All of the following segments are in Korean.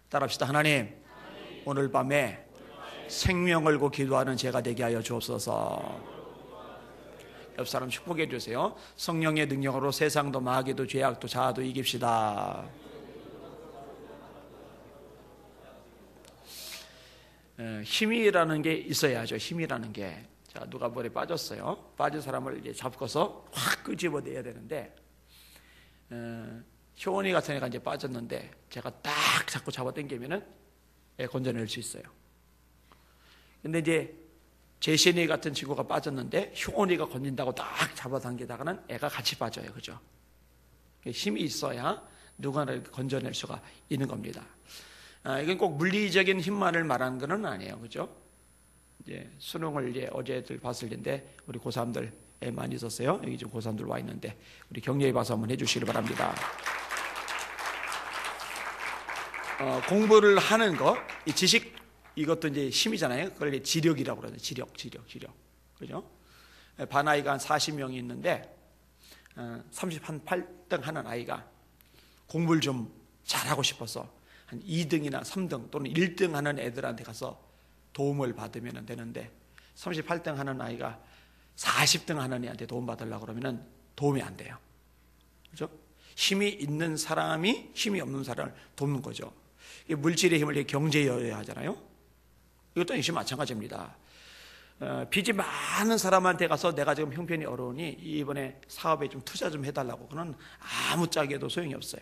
따라합시다. 하나님, 오늘 밤에 생명 걸고 기도하는 제가 되게 하여 주옵소서. 옆 사람 축복해 주세요. 성령의 능력으로 세상도 마귀도 죄악도 자아도 이깁시다. 힘이라는 게 있어야죠. 힘이라는 게. 자, 누가 물에 빠졌어요. 빠진 사람을 이제 잡고서 확 끄집어내야 되는데, 효원이 같은 애가 이제 빠졌는데 제가 딱 자꾸 잡아당기면은 애 건져낼 수 있어요. 근데 이제 제시니 같은 친구가 빠졌는데 효원이가 건진다고 딱 잡아당기다가는 애가 같이 빠져요. 그죠? 힘이 있어야 누구나 건져낼 수가 있는 겁니다. 이건 꼭 물리적인 힘만을 말하는 건 아니에요. 그죠? 이제 수능을 이제 어제들 봤을 텐데 우리 고3들 많이 있었어요. 여기 지금 고3들 와 있는데 우리 격려의 박수 한번 해주시기 바랍니다. 공부를 하는 거, 이 지식, 이것도 이제 힘이잖아요. 그걸 이제 지력이라고 그러죠. 지력. 그죠? 반 아이가 한 40명이 있는데, 38등 하는 아이가 공부를 좀 잘하고 싶어서 한 2등이나 3등 또는 1등 하는 애들한테 가서 도움을 받으면 되는데, 38등 하는 아이가 40등 하는 애한테 도움 받으려고 그러면 도움이 안 돼요. 그죠? 힘이 있는 사람이 힘이 없는 사람을 돕는 거죠. 물질의 힘을 경제여야 하잖아요. 이것도 역시 마찬가지입니다. 빚이 많은 사람한테 가서 내가 지금 형편이 어려우니 이번에 사업에 좀 투자 좀 해달라고, 그건 아무짝에도 소용이 없어요.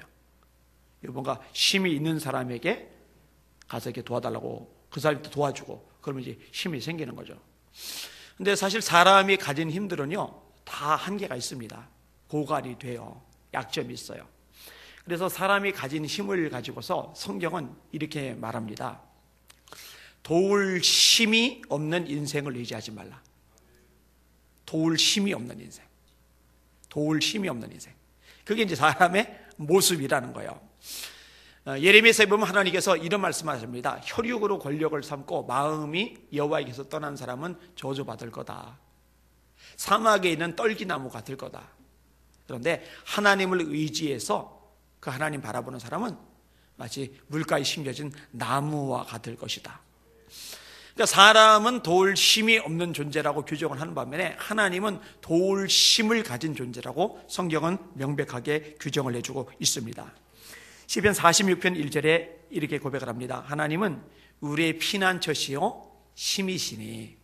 뭔가 힘이 있는 사람에게 가서 이렇게 도와달라고, 그 사람한테 도와주고, 그러면 이제 힘이 생기는 거죠. 근데 사실 사람이 가진 힘들은요, 다 한계가 있습니다. 고갈이 돼요. 약점이 있어요. 그래서 사람이 가진 힘을 가지고서 성경은 이렇게 말합니다. 도울 힘이 없는 인생을 의지하지 말라. 도울 힘이 없는 인생. 도울 힘이 없는 인생. 그게 이제 사람의 모습이라는 거예요. 예레미야서에 보면 하나님께서 이런 말씀하십니다. 혈육으로 권력을 삼고 마음이 여호와에게서 떠난 사람은 저주받을 거다. 사막에 있는 떨기나무 같을 거다. 그런데 하나님을 의지해서 그 하나님 바라보는 사람은 마치 물가에 심겨진 나무와 같을 것이다. 그러니까 사람은 도울 힘이 없는 존재라고 규정을 하는 반면에 하나님은 도울 힘을 가진 존재라고 성경은 명백하게 규정을 해주고 있습니다. 시편 46편 1절에 이렇게 고백을 합니다. 하나님은 우리의 피난처시요 힘이시니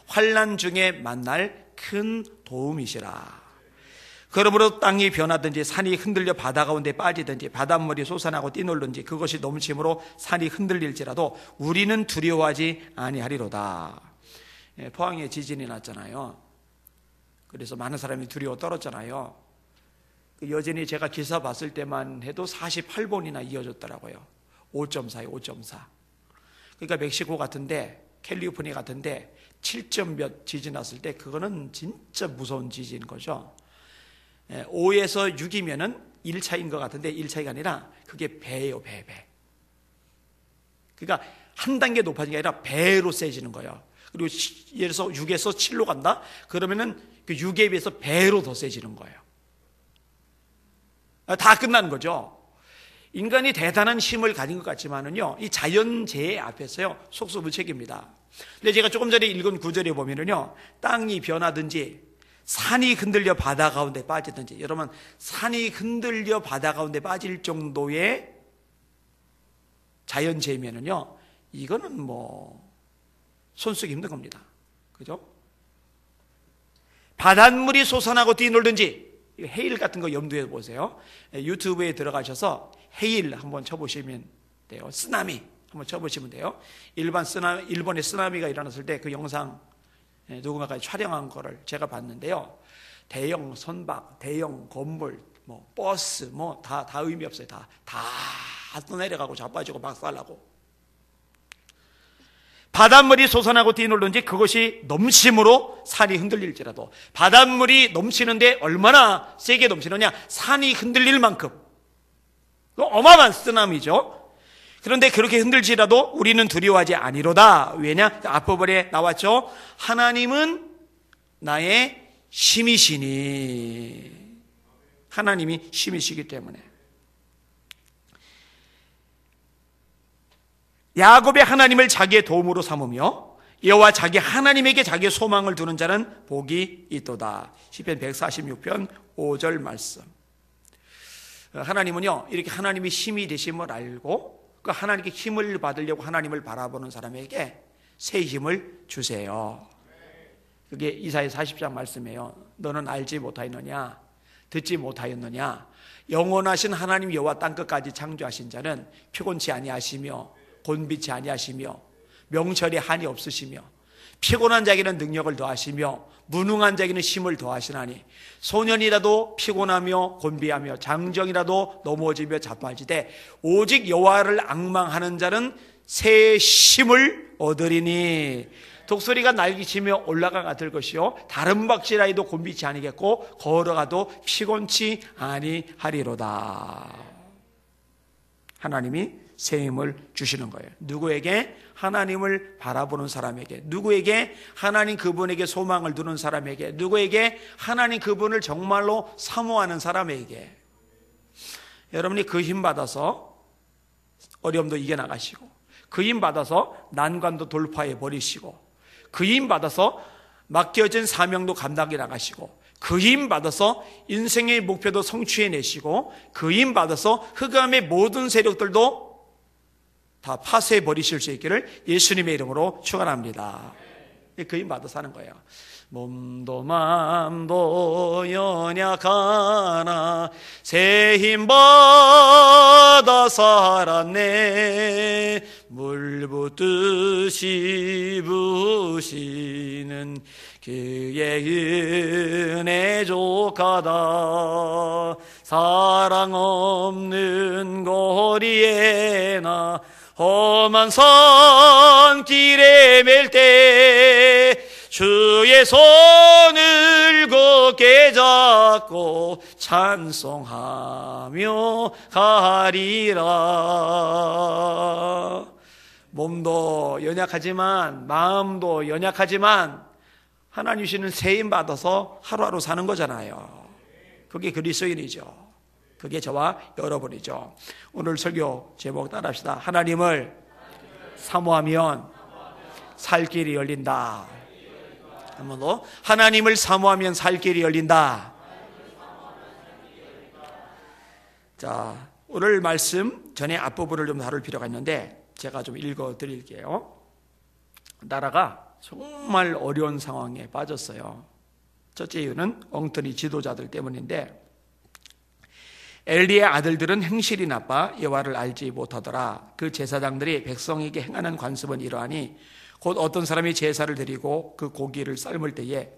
환난 중에 만날 큰 도움이시라. 그러므로 땅이 변하든지 산이 흔들려 바다 가운데 빠지든지 바닷물이 솟아나고 뛰놀든지 그것이 넘침으로 산이 흔들릴지라도 우리는 두려워하지 아니하리로다. 포항에 지진이 났잖아요. 그래서 많은 사람이 두려워 떨었잖아요. 여전히 제가 기사 봤을 때만 해도 48번이나 이어졌더라고요. 5.4에 5.4. 그러니까 멕시코 같은데, 캘리포니아 같은데 7점 몇 지진 났을 때 그거는 진짜 무서운 지진인 거죠. 5에서 6이면은 1차인 것 같은데 1차이가 아니라 그게 배예요. 배. 그러니까 한 단계 높아진 게 아니라 배로 세지는 거예요. 그리고 예를 들어서 6에서 7로 간다? 그러면은 그 6에 비해서 배로 더 세지는 거예요. 다 끝나는 거죠. 인간이 대단한 힘을 가진 것 같지만은요, 이 자연재해 앞에서요, 속수무책입니다. 근데 제가 조금 전에 읽은 구절에 보면은요, 땅이 변하든지 산이 흔들려 바다 가운데 빠지든지, 여러분, 산이 흔들려 바다 가운데 빠질 정도의 자연재해면은요, 이거는 손쓰기 힘든 겁니다. 그죠? 바닷물이 솟아나고 뛰놀든지, 헤일 같은 거 염두에 보세요. 유튜브에 들어가셔서 헤일 한번 쳐보시면 돼요. 쓰나미 한번 쳐보시면 돼요. 일본의 쓰나미가 일어났을 때 그 영상 누군가가 촬영한 거를 제가 봤는데요. 대형 선박, 대형 건물, 버스, 다 의미 없어요. 다 떠내려가고 자빠지고 박살나고. 바닷물이 솟아나고 뛰놀든지 그것이 넘침으로 산이 흔들릴지라도, 바닷물이 넘치는데 얼마나 세게 넘치느냐, 산이 흔들릴 만큼 어마어마한 쓰나미죠. 그런데 그렇게 흔들지라도 우리는 두려워하지 아니로다. 왜냐? 앞부분에 나왔죠. 하나님은 나의 힘이시니. 하나님이 힘이시기 때문에. 야곱의 하나님을 자기의 도움으로 삼으며 여호와 자기 하나님에게 자기의 소망을 두는 자는 복이 있도다. 시편 146편 5절 말씀. 하나님은요, 이렇게 하나님이 힘이 되심을 알고 그 하나님께 힘을 받으려고 하나님을 바라보는 사람에게 새 힘을 주세요. 그게 이사야 40장 말씀이에요. 너는 알지 못하였느냐, 듣지 못하였느냐. 영원하신 하나님 여호와 땅끝까지 창조하신 자는 피곤치 아니하시며 곤비치 아니하시며 명철에 한이 없으시며 피곤한 자에게는 능력을 더하시며 무능한 자에게는 힘을 더하시나니 소년이라도 피곤하며 곤비하며 장정이라도 넘어지며 자빠지되 오직 여호와를 앙망하는 자는 새 힘을 얻으리니 독수리가 날개치며 올라가 같을 것이요 다른 박쥐라도 곤비치 아니겠고 걸어가도 피곤치 아니하리로다. 하나님이 새 힘을 주시는 거예요. 누구에게? 하나님을 바라보는 사람에게, 누구에게? 하나님 그분에게 소망을 두는 사람에게, 누구에게? 하나님 그분을 정말로 사모하는 사람에게. 여러분이 그 힘 받아서 어려움도 이겨나가시고, 그 힘 받아서 난관도 돌파해 버리시고, 그 힘 받아서 맡겨진 사명도 감당해 나가시고, 그 힘 받아서 인생의 목표도 성취해내시고, 그 힘 받아서 흑암의 모든 세력들도 다 파쇄해 버리실 수 있기를 예수님의 이름으로 축원합니다. 그 힘 받아서 하는 거예요. 몸도 마음도 연약하나 새 힘 받아 살았네. 물 붓듯이 부시는 그의 은혜 족하다. 사랑 없는 거리에 나 험한 산길에 맬 때 주의 손을 굳게 잡고 찬송하며 가리라. 몸도 연약하지만 마음도 연약하지만 하나님 주시는 새 힘 받아서 하루하루 사는 거잖아요. 그게 그리스도인이죠. 그게 저와 여러분이죠. 오늘 설교 제목 따라합시다. 하나님을 사모하면 살 길이 열린다. 한 번 더. 하나님을 사모하면 살 길이 열린다. 자, 오늘 말씀 전에 앞부분을 좀 다룰 필요가 있는데 제가 좀 읽어 드릴게요. 나라가 정말 어려운 상황에 빠졌어요. 첫째 이유는 엉터리 지도자들 때문인데, 엘리의 아들들은 행실이 나빠 여호와를 알지 못하더라. 그 제사장들이 백성에게 행하는 관습은 이러하니 곧 어떤 사람이 제사를 드리고 그 고기를 삶을 때에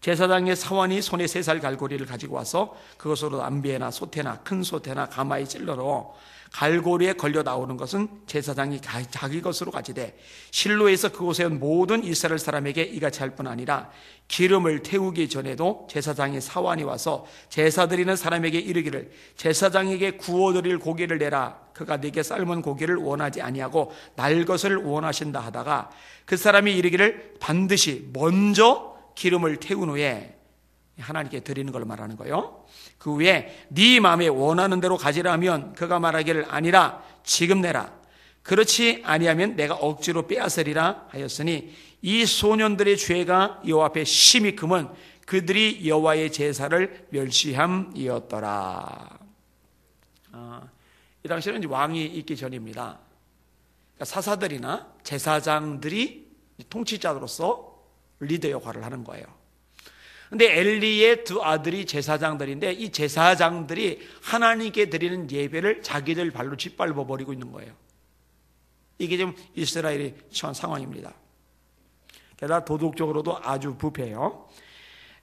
제사장의 사원이 손에 3살 갈고리를 가지고 와서 그것으로 남비에나 소태나 큰 소태나 가마에 찔러로 갈고리에 걸려 나오는 것은 제사장이 자기 것으로 가지되 실로에서 그곳에 온 모든 이스라엘 사람에게 이같이 할 뿐 아니라 기름을 태우기 전에도 제사장의 사원이 와서 제사 드리는 사람에게 이르기를 제사장에게 구워드릴 고기를 내라. 그가 네게 삶은 고기를 원하지 아니하고 날 것을 원하신다 하다가 그 사람이 이르기를 반드시 먼저 기름을 태운 후에 하나님께 드리는 걸 말하는 거예요. 그 후에 네 마음에 원하는 대로 가지라 하면 그가 말하기를 아니라 지금 내라. 그렇지 아니하면 내가 억지로 빼앗으리라 하였으니 이 소년들의 죄가 여호와 앞에 심히 크면 그들이 여호와의 제사를 멸시함이었더라. 이 당시에는 이제 왕이 있기 전입니다. 그러니까 사사들이나 제사장들이 통치자로서 리더 역할을 하는 거예요. 근데 엘리의 두 아들이 제사장들인데 이 제사장들이 하나님께 드리는 예배를 자기들 발로 짓밟아 버리고 있는 거예요. 이게 지금 이스라엘이 처한 상황입니다. 게다가 도덕적으로도 아주 부패해요.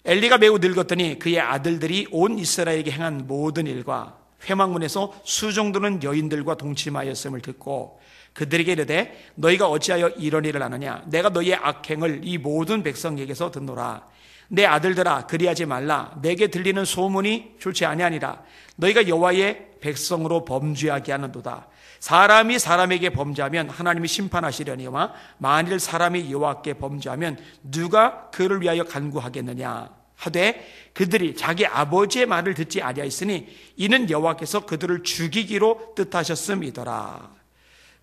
엘리가 매우 늙었더니 그의 아들들이 온 이스라엘에게 행한 모든 일과 회막문에서 수종드는 여인들과 동침하였음을 듣고 그들에게 이르되 너희가 어찌하여 이런 일을 하느냐. 내가 너희의 악행을 이 모든 백성에게서 듣노라. 내 아들들아 그리하지 말라. 내게 들리는 소문이 좋지 아니하니라. 너희가 여호와의 백성으로 범죄하게 하는도다. 사람이 사람에게 범죄하면 하나님이 심판하시려니와 만일 사람이 여호와께 범죄하면 누가 그를 위하여 간구하겠느냐 하되 그들이 자기 아버지의 말을 듣지 아니하였으니 이는 여호와께서 그들을 죽이기로 뜻하셨음이더라.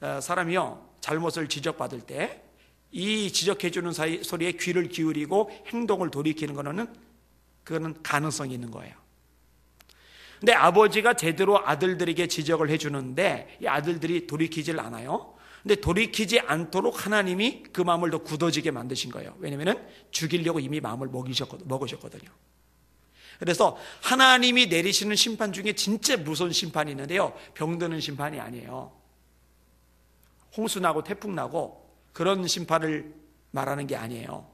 사람이요 잘못을 지적받을 때 이 지적해주는 소리에 귀를 기울이고 행동을 돌이키는 그거는 가능성이 있는 거예요. 근데 아버지가 제대로 아들들에게 지적을 해주는데 이 아들들이 돌이키질 않아요. 근데 돌이키지 않도록 하나님이 그 마음을 더 굳어지게 만드신 거예요. 왜냐하면 죽이려고 이미 마음을 먹으셨거든요. 그래서 하나님이 내리시는 심판 중에 진짜 무서운 심판이 있는데요, 병드는 심판이 아니에요. 홍수 나고 태풍 나고 그런 심판을 말하는 게 아니에요.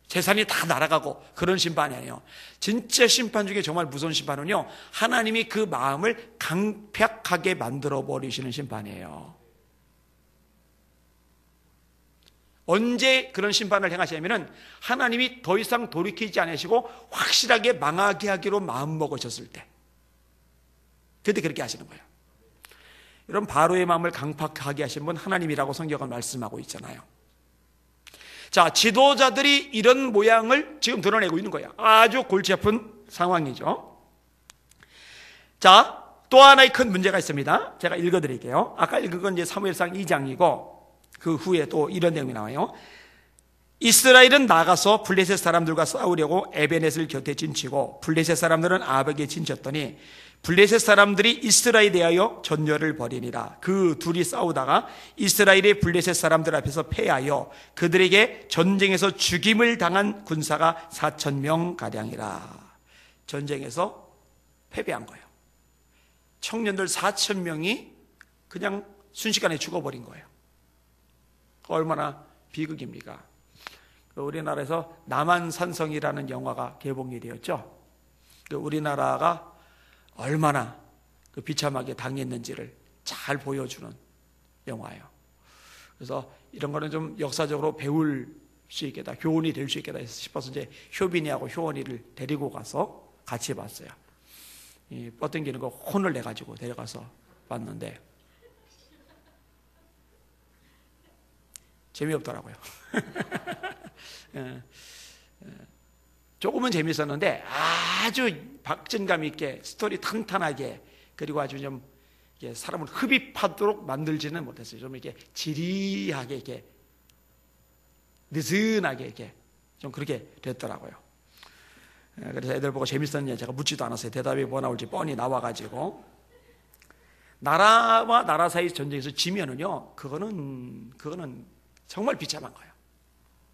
재산이 다 날아가고 그런 심판이 아니에요. 진짜 심판 중에 정말 무서운 심판은요, 하나님이 그 마음을 강팍하게 만들어 버리시는 심판이에요. 언제 그런 심판을 행하시냐면은 하나님이 더 이상 돌이키지 않으시고 확실하게 망하게 하기로 마음먹으셨을 때, 그때 그렇게 하시는 거예요. 이런 바로의 마음을 강팍하게 하신 분 하나님이라고 성경은 말씀하고 있잖아요. 자, 지도자들이 이런 모양을 지금 드러내고 있는 거예요. 아주 골치 아픈 상황이죠. 자, 또 하나의 큰 문제가 있습니다. 제가 읽어드릴게요. 아까 읽은 건 이제 사무엘상 2장이고 그 후에 또 이런 내용이 나와요. 이스라엘은 나가서 블레셋 사람들과 싸우려고 에베넷을 곁에 진치고 블레셋 사람들은 아벡에 진쳤더니 블레셋 사람들이 이스라엘에 대하여 전열을 벌이니라. 그 둘이 싸우다가 이스라엘의 블레셋 사람들 앞에서 패하여 그들에게 전쟁에서 죽임을 당한 군사가 4,000명 가량이라. 전쟁에서 패배한 거예요. 청년들 4,000명이 그냥 순식간에 죽어버린 거예요. 얼마나 비극입니까? 우리나라에서 남한산성이라는 영화가 개봉이 되었죠. 우리나라가 얼마나 비참하게 당했는지를 잘 보여주는 영화예요. 그래서 이런 거는 좀 역사적으로 배울 수 있겠다, 교훈이 될 수 있겠다 싶어서 이제 효빈이하고 효원이를 데리고 가서 같이 봤어요. 뻗당기는 거 혼을 내가지고 데려가서 봤는데 재미없더라고요. 조금은 재밌었는데 아주 박진감 있게 스토리 탄탄하게, 그리고 아주 좀 사람을 흡입하도록 만들지는 못했어요. 좀 이렇게 지리하게, 이렇게 느슨하게 이렇게 좀 그렇게 됐더라고요. 그래서 애들 보고 재밌었냐 제가 묻지도 않았어요. 대답이 뭐 나올지 뻔히 나와가지고. 나라와 나라 사이 전쟁에서 지면은요, 그거는 정말 비참한 거예요.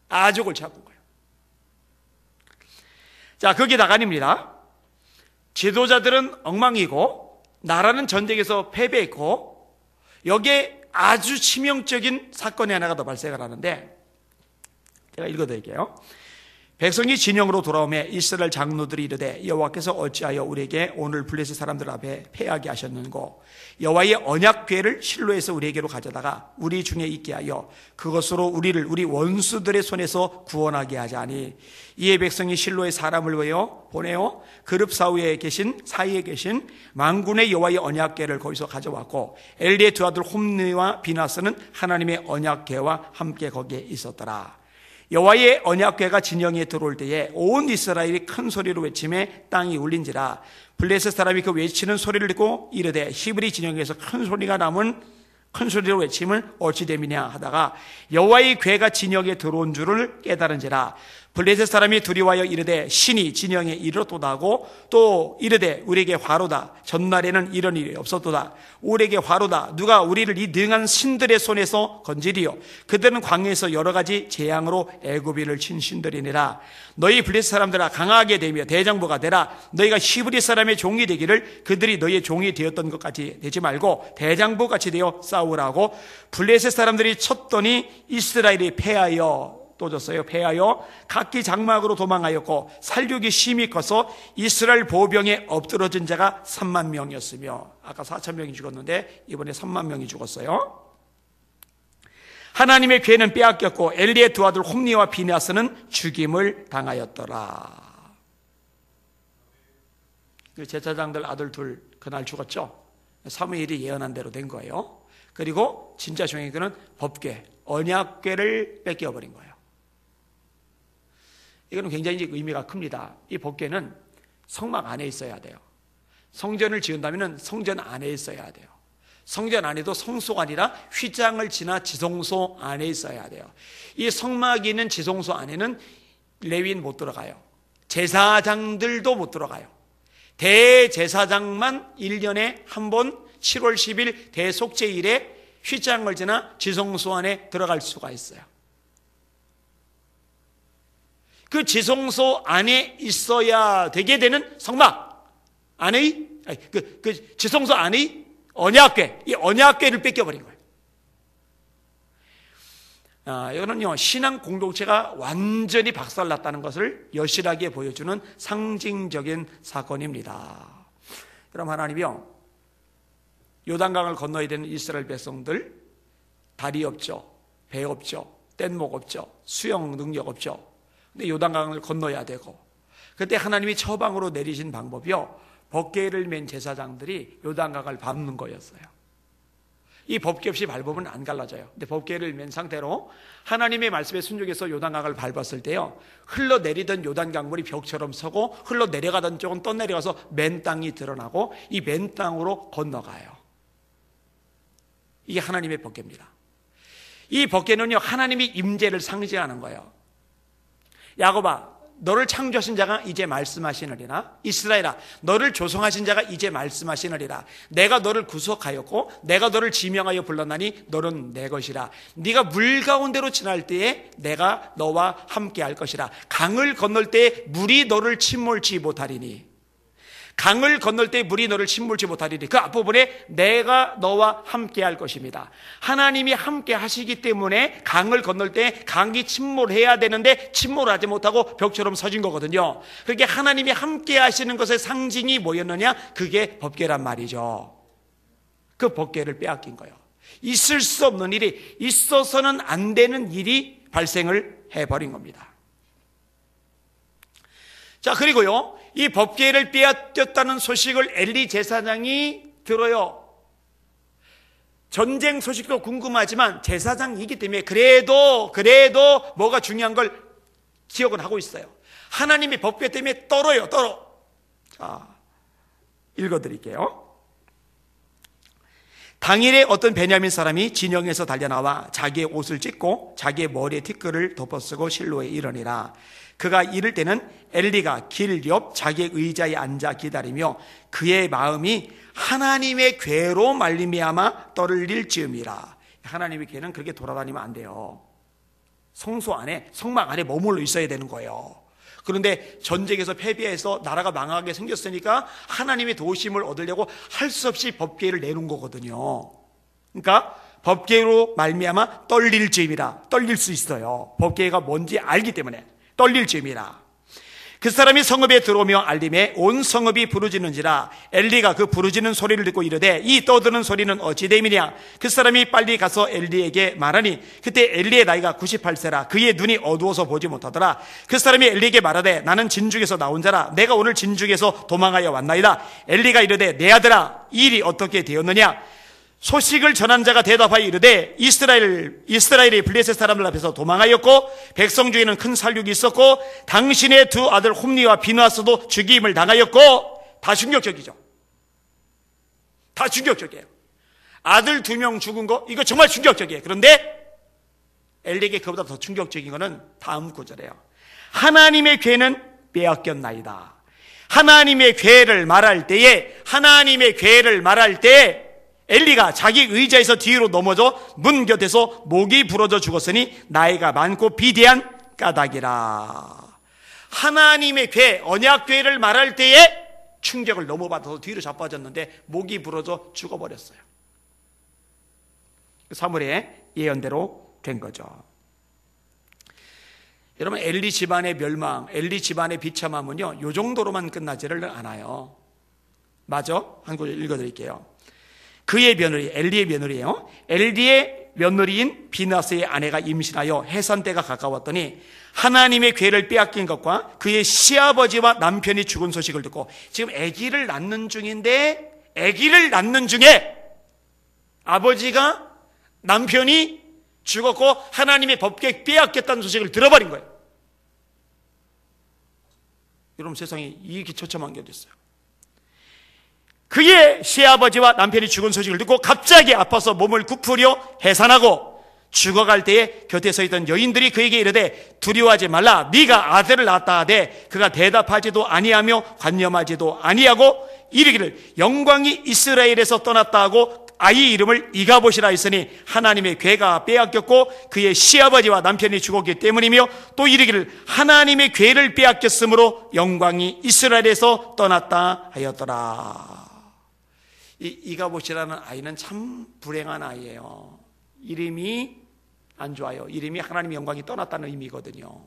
아주 골치 아픈 거예요. 자, 거기다가 아닙니다. 지도자들은 엉망이고 나라는 전쟁에서 패배했고 여기에 아주 치명적인 사건이 하나가 더 발생을 하는데, 제가 읽어드릴게요. 백성이 진영으로 돌아오매 이스라엘 장로들이 이르되 여호와께서 어찌하여 우리에게 오늘 블레셋 사람들 앞에 패하게 하셨는고, 여호와의 언약궤를 실로에서 우리에게로 가져다가 우리 중에 있게 하여 그것으로 우리를 우리 원수들의 손에서 구원하게 하자니, 이에 백성이 실로에 사람을 보내어 그룹 사이에 계신 만군의 여호와의 언약궤를 거기서 가져왔고 엘리의 두 아들 홈리와 비나스는 하나님의 언약궤와 함께 거기에 있었더라. 여호와의 언약궤가 진영에 들어올 때에 온 이스라엘이 큰 소리로 외치매 땅이 울린지라. 블레셋 사람이 그 외치는 소리를 듣고 이르되 히브리 진영에서 큰 소리로 외침을 어찌 됨이냐 하다가 여호와의 궤가 진영에 들어온 줄을 깨달은지라. 블레셋 사람이 두려워하여 이르되 신이 진영에 이르렀도다 하고 또 이르되 우리에게 화로다. 전날에는 이런 일이 없었도다. 우리에게 화로다. 누가 우리를 이 능한 신들의 손에서 건지리요. 그들은 광야에서 여러 가지 재앙으로 애굽인을 친 신들이니라. 너희 블레셋 사람들아 강하게 되며 대장부가 되라. 너희가 히브리 사람의 종이 되기를 그들이 너희의 종이 되었던 것 같이 되지 말고 대장부 같이 되어 싸우라고. 블레셋 사람들이 쳤더니 이스라엘이 패하여 또 졌어요. 패하여 각기 장막으로 도망하였고 살육이 심히 커서 이스라엘 보병에 엎드러진 자가 3만 명이었으며, 아까 4천 명이 죽었는데 이번에 3만 명이 죽었어요. 하나님의 궤는 빼앗겼고 엘리의 두 아들 홈리와 비나스는 죽임을 당하였더라. 그 제사장들 아들 둘 그날 죽었죠. 사무엘이 예언한 대로 된 거예요. 그리고 진짜 종에게는 법궤, 언약궤를 뺏겨버린 거예요. 이거는 굉장히 의미가 큽니다. 이 법궤는 성막 안에 있어야 돼요. 성전을 지은다면 성전 안에 있어야 돼요. 성전 안에도 성소가 아니라 휘장을 지나 지성소 안에 있어야 돼요. 이 성막이 있는 지성소 안에는 레위인 못 들어가요. 제사장들도 못 들어가요. 대제사장만 1년에 한 번 7월 10일 대속죄일에 휘장을 지나 지성소 안에 들어갈 수가 있어요. 그 지성소 안에 있어야 되게 되는 성막 안의 그 지성소 안의 언약궤, 이 언약궤를 뺏겨버린 거예요. 이거는요, 신앙 공동체가 완전히 박살났다는 것을 여실하게 보여주는 상징적인 사건입니다. 그럼 하나님이요, 요단강을 건너야 되는 이스라엘 백성들, 다리 없죠, 배 없죠, 뗏목 없죠, 수영 능력 없죠. 근데 요단강을 건너야 되고, 그때 하나님이 처방으로 내리신 방법이요, 법궤를 맨 제사장들이 요단강을 밟는 거였어요. 이 법궤 없이 밟으면 안 갈라져요. 근데 법궤를 맨 상태로 하나님의 말씀에 순종해서 요단강을 밟았을 때요, 흘러내리던 요단강물이 벽처럼 서고 흘러내려가던 쪽은 떠내려가서 맨 땅이 드러나고 이 맨 땅으로 건너가요. 이게 하나님의 법궤입니다. 이 법궤는요, 하나님이 임재를 상징하는 거예요. 야곱아, 너를 창조하신 자가 이제 말씀하시느니라. 이스라엘아, 너를 조성하신 자가 이제 말씀하시느니라. 내가 너를 구속하였고 내가 너를 지명하여 불렀나니 너는 내 것이라. 네가 물 가운데로 지날 때에 내가 너와 함께 할 것이라. 강을 건널 때에 물이 너를 침몰치 못하리니. 강을 건널 때 물이 너를 침몰치 못하리니. 그 앞부분에 내가 너와 함께 할 것입니다. 하나님이 함께 하시기 때문에 강을 건널 때 강이 침몰해야 되는데 침몰하지 못하고 벽처럼 서진 거거든요. 그렇게 하나님이 함께 하시는 것의 상징이 뭐였느냐? 그게 법궤란 말이죠. 그 법궤를 빼앗긴 거예요. 있을 수 없는 일이, 있어서는 안 되는 일이 발생을 해버린 겁니다. 자, 그리고요, 이 법궤를 빼앗겼다는 소식을 엘리 제사장이 들어요. 전쟁 소식도 궁금하지만 제사장이기 때문에 그래도 뭐가 중요한 걸 기억은 하고 있어요. 하나님의 법궤 때문에 떨어요. 자, 읽어드릴게요. 당일에 어떤 베냐민 사람이 진영에서 달려나와 자기의 옷을 찢고 자기의 머리에 티끌을 덮어쓰고 실로에 이르니라. 그가 이를 때는 엘리가 길 옆 자기의 의자에 앉아 기다리며 그의 마음이 하나님의 궤로 말미암아 떨릴 즈음이라. 하나님의 궤는 그렇게 돌아다니면 안 돼요. 성소 안에, 성막 안에 머물러 있어야 되는 거예요. 그런데 전쟁에서 패배해서 나라가 망하게 생겼으니까 하나님의 도우심을 얻으려고 할 수 없이 법궤를 내놓은 거거든요. 그러니까 법궤로 말미암아 떨릴 즈음이라. 떨릴 수 있어요. 법궤가 뭔지 알기 때문에 떨릴 즈음이라. 그 사람이 성읍에 들어오며 알림에 온 성읍이 부르짖는지라. 엘리가 그 부르짖는 소리를 듣고 이르되 이 떠드는 소리는 어찌됨이냐. 그 사람이 빨리 가서 엘리에게 말하니 그때 엘리의 나이가 98세라. 그의 눈이 어두워서 보지 못하더라. 그 사람이 엘리에게 말하되 나는 진죽에서 나온 자라. 내가 오늘 진죽에서 도망하여 왔나이다. 엘리가 이르되 내 아들아, 이 일이 어떻게 되었느냐. 소식을 전한 자가 대답하여 이르되 이스라엘이 블레셋 사람들 앞에서 도망하였고 백성 중에는 큰 살육이 있었고 당신의 두 아들 홈니와 비누아스도 죽임을 당하였고. 다 충격적이죠. 다 충격적이에요. 아들 2명 죽은 거, 이거 정말 충격적이에요. 그런데 엘리에게 그보다 더 충격적인 거는 다음 구절이에요. 하나님의 궤는 빼앗겼나이다. 하나님의 궤를 말할 때에 엘리가 자기 의자에서 뒤로 넘어져 문 곁에서 목이 부러져 죽었으니 나이가 많고 비대한 까닭이라. 하나님의 궤, 언약궤를 말할 때에 충격을 너무 받아서 뒤로 자빠졌는데 목이 부러져 죽어버렸어요. 사무엘의 예언대로 된 거죠. 여러분, 엘리 집안의 멸망, 엘리 집안의 비참함은요, 요 정도로만 끝나지를 않아요. 맞아? 한 구절 읽어드릴게요. 그의 며느리, 엘리의 며느리예요. 엘리의 며느리인 비나스의 아내가 임신하여 해산 때가 가까웠더니 하나님의 궤를 빼앗긴 것과 그의 시아버지와 남편이 죽은 소식을 듣고, 지금 아기를 낳는 중인데 아기를 낳는 중에 아버지가, 남편이 죽었고 하나님의 법궤 빼앗겼다는 소식을 들어버린 거예요. 여러분, 세상에 이익이 처참한 게 어디 있어요? 그의 시아버지와 남편이 죽은 소식을 듣고 갑자기 아파서 몸을 굽으려 해산하고 죽어갈 때에 곁에 서 있던 여인들이 그에게 이르되 두려워하지 말라 네가 아들을 낳았다 하되 그가 대답하지도 아니하며 관념하지도 아니하고 이르기를 영광이 이스라엘에서 떠났다 하고 아이 이름을 이가봇이라 했으니 하나님의 괴가 빼앗겼고 그의 시아버지와 남편이 죽었기 때문이며 또 이르기를 하나님의 괴를 빼앗겼으므로 영광이 이스라엘에서 떠났다 하였더라. 이가봇이라는 아이는 참 불행한 아이예요. 이름이 안 좋아요. 이름이 하나님의 영광이 떠났다는 의미거든요.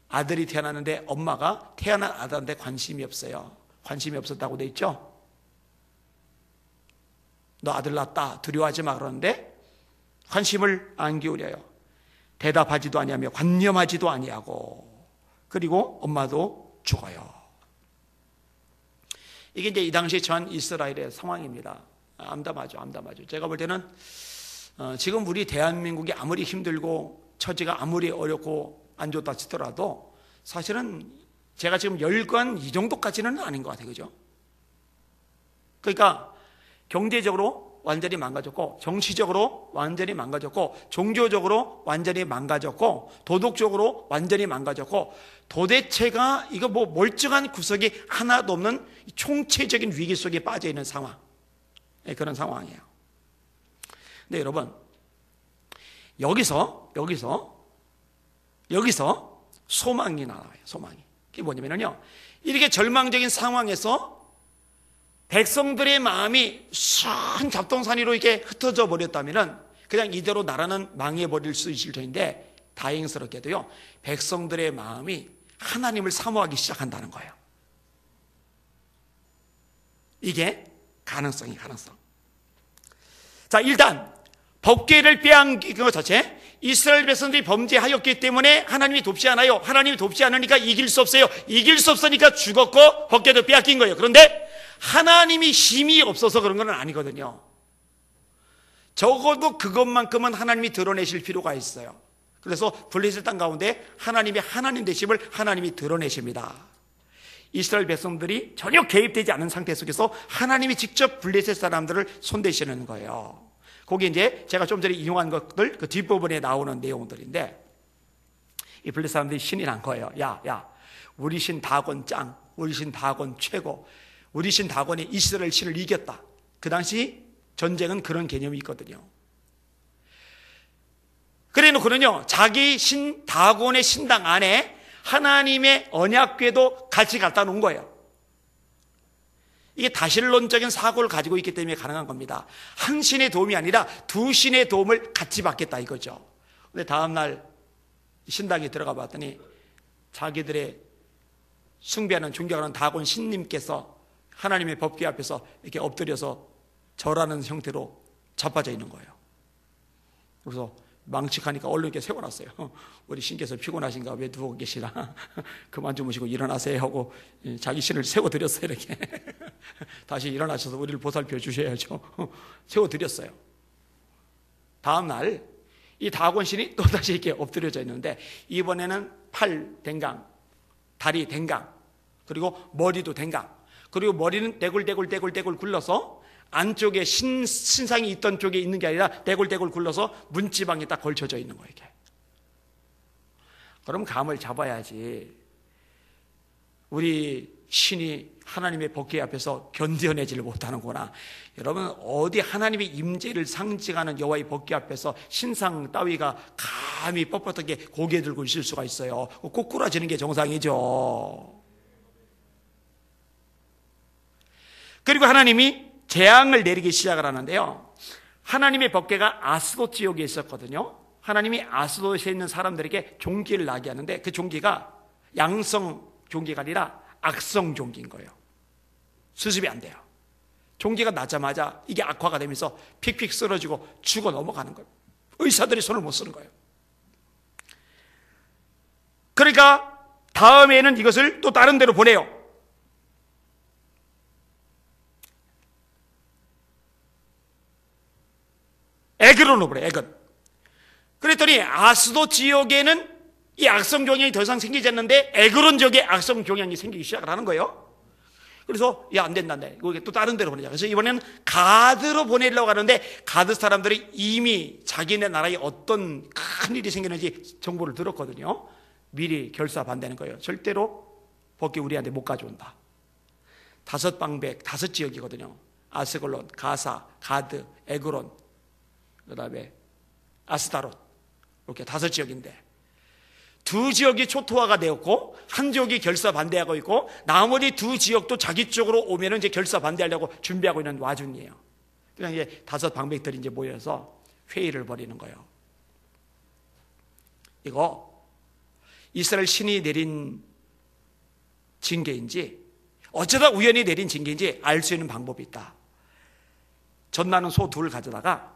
아들이 태어났는데 엄마가 태어난 아들한테 관심이 없어요. 관심이 없었다고 돼 있죠. 너 아들 낳았다 두려워하지 마 그러는데 관심을 안 기울여요. 대답하지도 아니하며 관념하지도 아니하고 그리고 엄마도 죽어요. 이게 이제 이 당시 전 이스라엘의 상황입니다. 암담하죠. 제가 볼 때는 지금 우리 대한민국이 아무리 힘들고 처지가 아무리 어렵고 안 좋다 치더라도 사실은 제가 지금 열관 이 정도까지는 아닌 것 같아요. 그죠? 그러니까 경제적으로 완전히 망가졌고 정치적으로 완전히 망가졌고 종교적으로 완전히 망가졌고 도덕적으로 완전히 망가졌고 도대체가 이거 뭐 멀쩡한 구석이 하나도 없는 총체적인 위기 속에 빠져 있는 상황. 그런 상황이에요. 근데 여러분 여기서 소망이 나와요. 소망이. 그게 뭐냐면요. 이렇게 절망적인 상황에서 백성들의 마음이 선 잡동사니로 이렇게 흩어져 버렸다면 그냥 이대로 나라는 망해버릴 수 있을 텐데 다행스럽게도요. 백성들의 마음이 하나님을 사모하기 시작한다는 거예요. 이게 가능성. 자, 일단 법궤를 빼앗긴 것 자체 이스라엘 백성들이 범죄하였기 때문에 하나님이 돕지 않아요. 하나님이 돕지 않으니까 이길 수 없어요. 이길 수 없으니까 죽었고 법궤도 빼앗긴 거예요. 그런데 하나님이 힘이 없어서 그런 건 아니거든요. 적어도 그것만큼은 하나님이 드러내실 필요가 있어요. 그래서 블레셋 땅 가운데 하나님의 하나님 되심을 하나님이 드러내십니다. 이스라엘 백성들이 전혀 개입되지 않은 상태 속에서 하나님이 직접 블레셋 사람들을 손대시는 거예요. 거기 이제 제가 좀 전에 인용한 것들 그 뒷부분에 나오는 내용들인데 이 블레셋 사람들이 신이 난 거예요. 야, 우리 신 다곤 짱, 우리 신 다곤 최고, 우리 신 다곤이 이스라엘 신을 이겼다. 그 당시 전쟁은 그런 개념이 있거든요. 그래 놓고는요, 자기 신 다곤의 신당 안에 하나님의 언약궤도 같이 갖다 놓은 거예요. 이게 다신론적인 사고를 가지고 있기 때문에 가능한 겁니다. 한 신의 도움이 아니라 두 신의 도움을 같이 받겠다 이거죠. 근데 다음날 신당에 들어가 봤더니 자기들의 숭배하는 존경하는 다곤 신님께서 하나님의 법궤 앞에서 이렇게 엎드려서 절하는 형태로 자빠져 있는 거예요. 그래서 망측하니까 얼른 이렇게 세워놨어요. 우리 신께서 피곤하신가 왜 누워 계시나 그만 주무시고 일어나세요 하고 자기 신을 세워드렸어요. 이렇게 다시 일어나셔서 우리를 보살펴 주셔야죠. 세워드렸어요. 다음날 이 다곤 신이 또다시 이렇게 엎드려져 있는데 이번에는 팔 댕강, 다리 댕강, 그리고 머리도 댕강, 그리고 머리는 떼굴떼굴 굴러서 안쪽에 신상이 있던 쪽에 있는 게 아니라 떼굴떼굴 굴러서 문지방에 딱 걸쳐져 있는 거예요. 이게. 그럼 감을 잡아야지. 우리 신이 하나님의 법궤 앞에서 견뎌내지를 못하는구나. 여러분 어디 하나님의 임재를 상징하는 여호와의 법궤 앞에서 신상 따위가 감히 뻣뻣하게 고개 들고 있을 수가 있어요. 꼬꾸라지는 게 정상이죠. 그리고 하나님이 재앙을 내리기 시작을 하는데요. 하나님의 법궤가 아스돗 지역에 있었거든요. 하나님이 아스돗에 있는 사람들에게 종기를 나게 하는데 그 종기가 양성 종기가 아니라 악성 종기인 거예요. 수습이 안 돼요. 종기가 나자마자 이게 악화가 되면서 픽픽 쓰러지고 죽어 넘어가는 거예요. 의사들이 손을 못 쓰는 거예요. 그러니까 다음에는 이것을 또 다른 데로 보내요. 에그론으로 보내, 에건. 그랬더니 아스돗 지역에는 이 악성 종양이 더 이상 생기지 않는데 에그론 지역에 악성 종양이 생기기 시작을 하는 거예요. 그래서 야, 안 된다네. 거기 또 다른 데로 보내자. 그래서 이번에는 가드로 보내려고 하는데 가드 사람들이 이미 자기네 나라에 어떤 큰 일이 생기는지 정보를 들었거든요. 미리 결사 반대하는 거예요. 절대로 복귀 우리한테 못 가져온다. 5방백, 5지역이거든요. 아스글론, 가사, 가드, 에그론, 그 다음에 아스타롯, 이렇게 5지역인데 2지역이 초토화가 되었고 한 지역이 결사 반대하고 있고 나머지 2지역도 자기 쪽으로 오면은 이제 결사 반대하려고 준비하고 있는 와중이에요. 그냥 이제 5방백들이 이제 모여서 회의를 벌이는 거예요. 이거 이스라엘 신이 내린 징계인지 어쩌다 우연히 내린 징계인지 알 수 있는 방법이 있다. 젖나는 소 2을 가져다가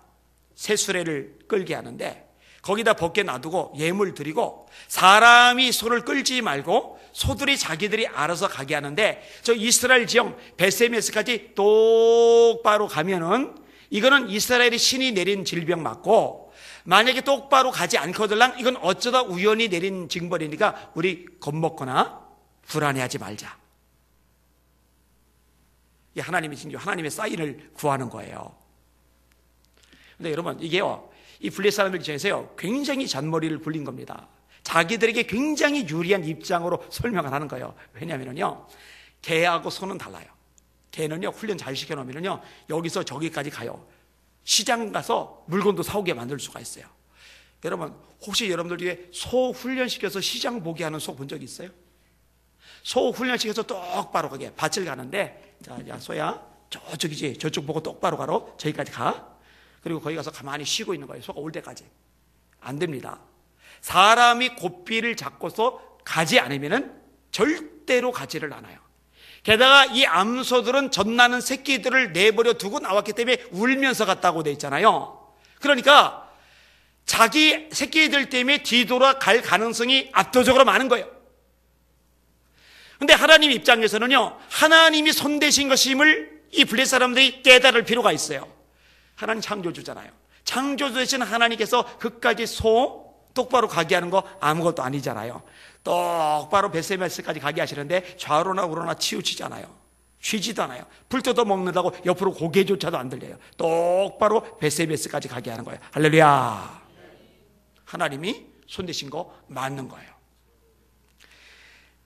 새수레를 끌게 하는데 거기다 벗겨 놔두고 예물 드리고 사람이 소를 끌지 말고 소들이 자기들이 알아서 가게 하는데 저 이스라엘 지형 베세메스까지 똑바로 가면은 이거는 이스라엘의 신이 내린 질병 맞고 만약에 똑바로 가지 않거들랑 이건 어쩌다 우연히 내린 징벌이니까 우리 겁먹거나 불안해하지 말자. 이 하나님의 징조, 하나님의 사인을 구하는 거예요. 근데 여러분 이게요, 이 블레셋 사람들 입장에서요 굉장히 잔머리를 굴린 겁니다. 자기들에게 굉장히 유리한 입장으로 설명을 하는 거예요. 왜냐하면요 개하고 소는 달라요. 개는요 훈련 잘 시켜놓으면요 여기서 저기까지 가요. 시장 가서 물건도 사오게 만들 수가 있어요. 여러분 혹시 여러분들 중에 소 훈련시켜서 시장 보게 하는 소 본 적 있어요? 소 훈련시켜서 똑바로 가게 밭을 가는데 자, 야 소야 저쪽이지, 저쪽 보고 똑바로 가로 저기까지 가. 그리고 거기 가서 가만히 쉬고 있는 거예요. 소가 올 때까지. 안 됩니다. 사람이 고삐를 잡고서 가지 않으면은 절대로 가지를 않아요. 게다가 이 암소들은 젖나는 새끼들을 내버려 두고 나왔기 때문에 울면서 갔다고 돼 있잖아요. 그러니까 자기 새끼들 때문에 뒤돌아갈 가능성이 압도적으로 많은 거예요. 근데 하나님 입장에서는요 하나님이 손대신 것임을 이 블레셋 사람들이 깨달을 필요가 있어요. 하나님 창조주잖아요. 창조주 되신 하나님께서 그까지 소 똑바로 가게 하는 거 아무것도 아니잖아요. 똑바로 베세메스까지 가게 하시는데 좌로나 우로나 치우치잖아요. 쉬지도 않아요. 불 뜯어 먹는다고 옆으로 고개조차도 안 들려요. 똑바로 베세메스까지 가게 하는 거예요. 할렐루야. 하나님이 손대신 거 맞는 거예요.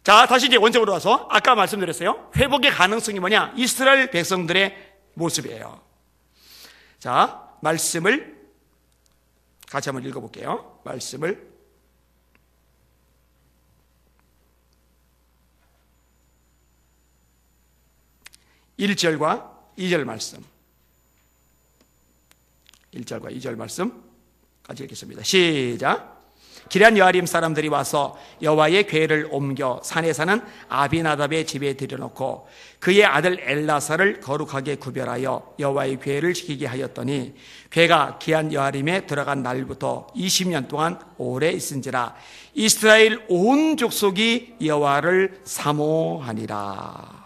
자, 다시 이제 원점으로 와서 아까 말씀드렸어요. 회복의 가능성이 뭐냐? 이스라엘 백성들의 모습이에요. 자, 말씀을 같이 한번 읽어볼게요. 말씀을 1절과 2절 말씀, 1절과 2절 말씀 같이 읽겠습니다. 시작. 기럇 여아림 사람들이 와서 여호와의 궤를 옮겨 산에 사는 아비나답의 집에 들여놓고 그의 아들 엘라사를 거룩하게 구별하여 여호와의 궤를 지키게 하였더니 궤가 기럇 여아림에 들어간 날부터 20년 동안 오래 있은지라 이스라엘 온 족속이 여호와를 사모하니라.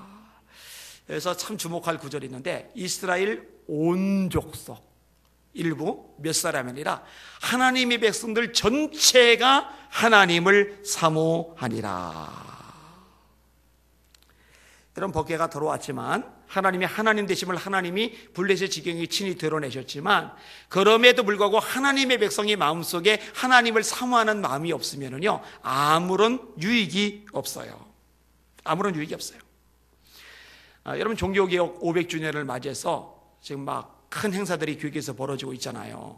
그래서 참 주목할 구절이 있는데 이스라엘 온 족속, 일부 몇 사람이 아니라 하나님의 백성들 전체가 하나님을 사모하니라. 이런 법궤가 들어왔지만 하나님의 하나님 되심을 하나님이 블레셋 지경에 친히 드러내셨지만 그럼에도 불구하고 하나님의 백성의 마음속에 하나님을 사모하는 마음이 없으면요 아무런 유익이 없어요. 아무런 유익이 없어요. 여러분 종교개혁 500주년을 맞이해서 지금 막 큰 행사들이 교회에서 벌어지고 있잖아요.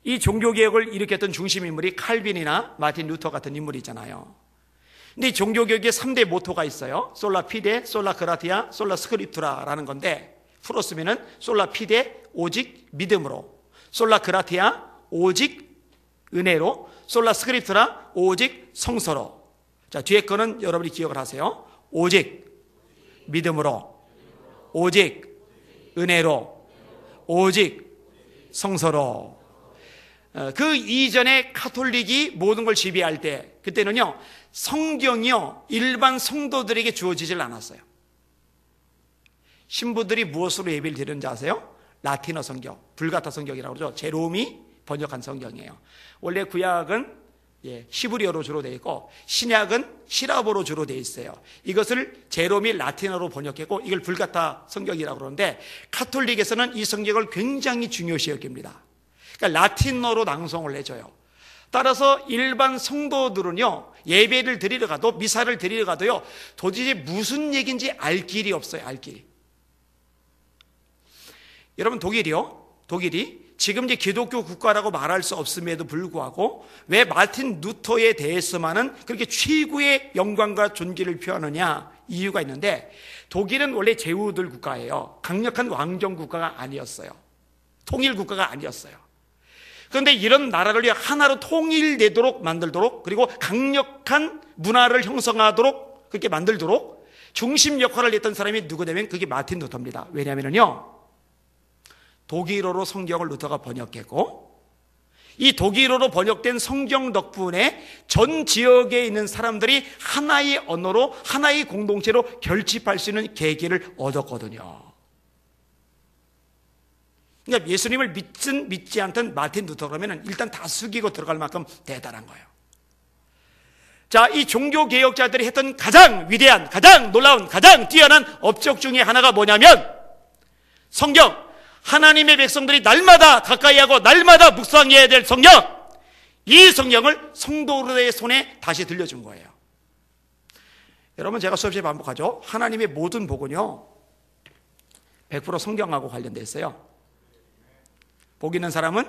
이 종교개혁을 일으켰던 중심인물이 칼빈이나 마틴 루터 같은 인물이 있잖아요. 근데 이 종교개혁의 3대 모토가 있어요. 솔라 피데, 솔라 그라티아, 솔라 스크립투라라는 건데 풀었으면은 솔라 피데 오직 믿음으로, 솔라 그라티아 오직 은혜로, 솔라 스크립투라 오직 성서로. 자, 뒤에 거는 여러분이 기억을 하세요. 오직 믿음으로, 오직 은혜로, 오직 성서로. 그 이전에 카톨릭이 모든 걸 지배할 때 그때는요 성경이요 일반 성도들에게 주어지질 않았어요. 신부들이 무엇으로 예배를 드리는지 아세요? 라틴어 성경, 불가타 성경이라고 그러죠. 제롬이 번역한 성경이에요. 원래 구약은 히브리어로 주로 되어 있고 신약은 시라보로 주로 되어 있어요. 이것을 제롬이 라틴어로 번역했고 이걸 불가타 성경이라고 그러는데 카톨릭에서는 이 성경을 굉장히 중요시 여깁니다. 그러니까 라틴어로 낭송을 해줘요. 따라서 일반 성도들은요, 예배를 드리러 가도 미사를 드리러 가도요, 도대체 무슨 얘기인지 알 길이 없어요. 알 길이. 여러분, 독일이 지금 이제 기독교 국가라고 말할 수 없음에도 불구하고 왜 마틴 루터에 대해서만은 그렇게 최고의 영광과 존귀를 표하느냐 이유가 있는데, 독일은 원래 제후들 국가예요. 강력한 왕정 국가가 아니었어요. 통일 국가가 아니었어요. 그런데 이런 나라를 하나로 통일되도록 만들도록, 그리고 강력한 문화를 형성하도록 그렇게 만들도록 중심 역할을 했던 사람이 누구냐면 그게 마틴 루터입니다. 왜냐하면요, 독일어로 성경을 루터가 번역했고, 이 독일어로 번역된 성경 덕분에 전 지역에 있는 사람들이 하나의 언어로, 하나의 공동체로 결집할 수 있는 계기를 얻었거든요. 그러니까 예수님을 믿든 믿지 않든 마틴 루터 그러면 일단 다 숙이고 들어갈 만큼 대단한 거예요. 자, 이 종교개혁자들이 했던 가장 위대한, 가장 놀라운, 가장 뛰어난 업적 중에 하나가 뭐냐면 성경, 하나님의 백성들이 날마다 가까이 하고 날마다 묵상해야 될 성경, 이 성경을 성도들의 손에 다시 들려준 거예요. 여러분, 제가 수업시에 반복하죠. 하나님의 모든 복은요 100% 성경하고 관련되어 있어요. 복 있는 사람은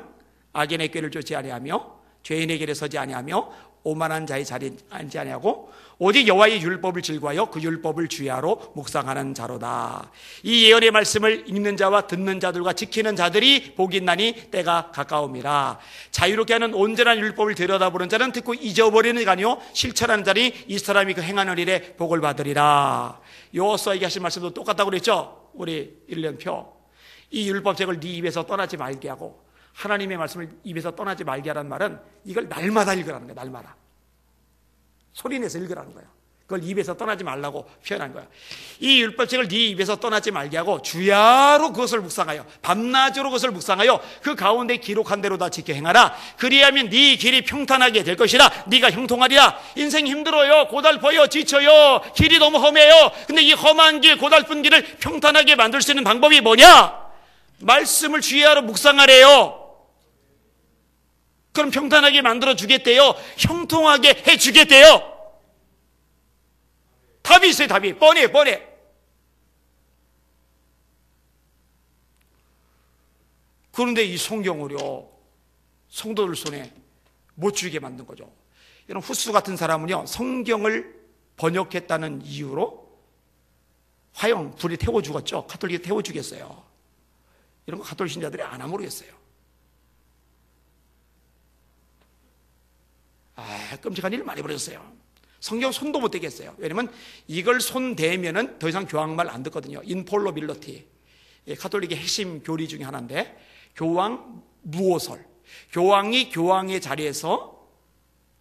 악인의 꾀를 쫓지 아니하며 죄인의 길에 서지 아니하며 오만한 자의 자리에 앉지 아니하고 오직 여호와의 율법을 즐거워하여 그 율법을 주야로 묵상하는 자로다. 이 예언의 말씀을 읽는 자와 듣는 자들과 지키는 자들이 복이 있나니 때가 가까움이라. 자유롭게 하는 온전한 율법을 들여다보는 자는 듣고 잊어버리는 자가 아니요 실천하는 자니 이 사람이 그 행하는 일에 복을 받으리라. 여호수아에게 하신 말씀도 똑같다고 그랬죠. 우리 1년표. 이 율법책을 네 입에서 떠나지 말게 하고 하나님의 말씀을 입에서 떠나지 말게 하라는 말은 이걸 날마다 읽으라는 거예요. 날마다 소리내서 읽으라는 거예요. 그걸 입에서 떠나지 말라고 표현한 거예요. 이 율법책을 네 입에서 떠나지 말게 하고 주야로 그것을 묵상하여 밤낮으로 그것을 묵상하여 그 가운데 기록한 대로 다 지켜 행하라. 그리하면 네 길이 평탄하게 될 것이라. 네가 형통하리라. 인생 힘들어요, 고달퍼요, 지쳐요, 길이 너무 험해요. 근데 이 험한 길, 고달픈 길을 평탄하게 만들 수 있는 방법이 뭐냐? 말씀을 주야로 묵상하래요. 그럼 평탄하게 만들어 주겠대요. 형통하게 해 주겠대요. 답이 있어요. 답이 뻔해. 그런데 이 성경을요 성도들 손에 못 주게 만든 거죠. 이런 후스 같은 사람은요 성경을 번역했다는 이유로 화형 불에 태워 죽었죠. 가톨릭에 태워 죽였어요. 이런 거 가톨릭 신자들이 아나 모르겠어요. 끔찍한 일을 많이 벌였어요. 성경 손도 못 대겠어요. 왜냐면 이걸 손 대면은 더 이상 교황 말 안 듣거든요. 인폴로빌러티, 가톨릭의 핵심 교리 중에 하나인데, 교황 무오설, 교황이 교황의 자리에서